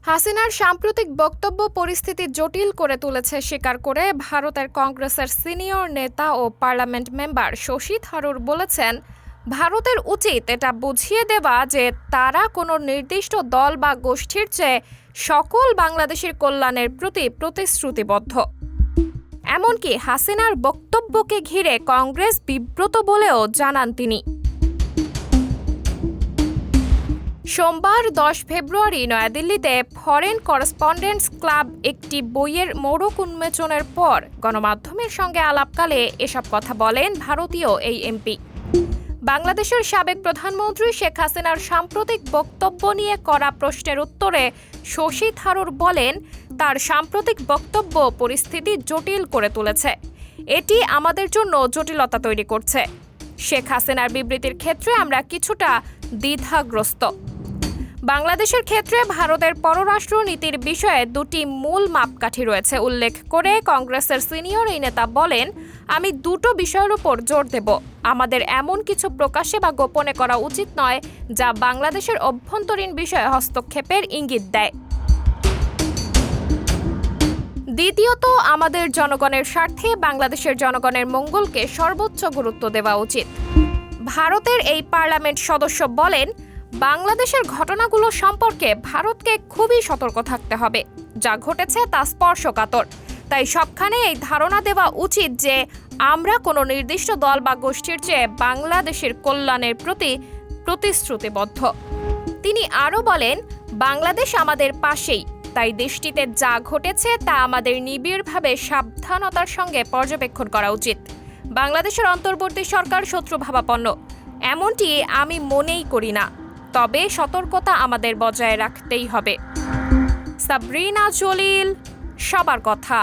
হাসিনার সাম্প্রতিক বক্তব্য পরিস্থিতি জটিল করে তুলেছে স্বীকার করে ভারতের কংগ্রেসের সিনিয়র নেতা ও পার্লামেন্ট মেম্বার শশী থারুর বলেছেন, ভারতের উচিত এটা বুঝিয়ে দেওয়া যে তারা কোনো নির্দিষ্ট দল বা গোষ্ঠীর চেয়ে সকল বাংলাদেশের কল্যাণের প্রতি প্রতিশ্রুতিবদ্ধ। এমনকি হাসিনার বক্তব্যকে ঘিরে কংগ্রেস বিব্রত বলেও জানান তিনি। সোমবার 10 ফেব্রুয়ারি নয়াদিল্লিতে ফরেন করেসপন্ডেন্টস ক্লাব একটি বইয়ের মোড়ক উন্মোচনের পর গণমাধ্যমের সঙ্গে আলাপকালে এসব কথা বলেন ভারতীয় এই এমপি। বাংলাদেশের সাবেক প্রধানমন্ত্রী শেখ হাসিনার সাম্প্রতিক বক্তব্য নিয়ে করা প্রশ্নের উত্তরে শশী থারুর বলেন, তার সাম্প্রতিক বক্তব্য পরিস্থিতি জটিল করে তুলেছে। এটি আমাদের জন্য জটিলতা তৈরি করছে। শেখ হাসিনার বিবৃতির ক্ষেত্রে আমরা কিছুটা দ্বিধাগ্রস্ত। বাংলাদেশের ক্ষেত্রে ভারতের পররাষ্ট্র নীতির বিষয়ে দুটি মূল মাপকাঠি রয়েছে উল্লেখ করে কংগ্রেসের সিনিয়র এই নেতা বলেন, আমি দুটো বিষয়ের উপর জোর দেব। আমাদের এমন কিছু প্রকাশ্যে বা গোপনে করা উচিত নয় যা বাংলাদেশের অভ্যন্তরীণ বিষয়ে হস্তক্ষেপের ইঙ্গিত দেয়। দ্বিতীয়ত, আমাদের জনগণের স্বার্থে বাংলাদেশের জনগণের মঙ্গলকে সর্বোচ্চ গুরুত্ব দেওয়া উচিত। ভারতের এই পার্লামেন্ট সদস্য বলেন, বাংলাদেশের ঘটনাগুলো সম্পর্কে ভারতকে খুবই সতর্ক থাকতে হবে। যা ঘটেছে তা স্পর্শকাতর। তাই সবখানে এই ধারণা দেওয়া উচিত যে আমরা কোনো নির্দিষ্ট দল বা গোষ্ঠীর চেয়ে বাংলাদেশের কল্যাণের প্রতি প্রতিশ্রুতিবদ্ধ। তিনি আরও বলেন, বাংলাদেশ আমাদের পাশেই, তাই দেশটিতে যা ঘটেছে তা আমাদের নিবিড়ভাবে সাবধানতার সঙ্গে পর্যবেক্ষণ করা উচিত। বাংলাদেশের অন্তর্বর্তী সরকার শত্রুভাবাপন্ন এমনটি আমি মনেই করি না, তবে সতর্কতা আমাদের বজায় রাখতেই হবে। সাবরিনা জলিল, সবার কথা।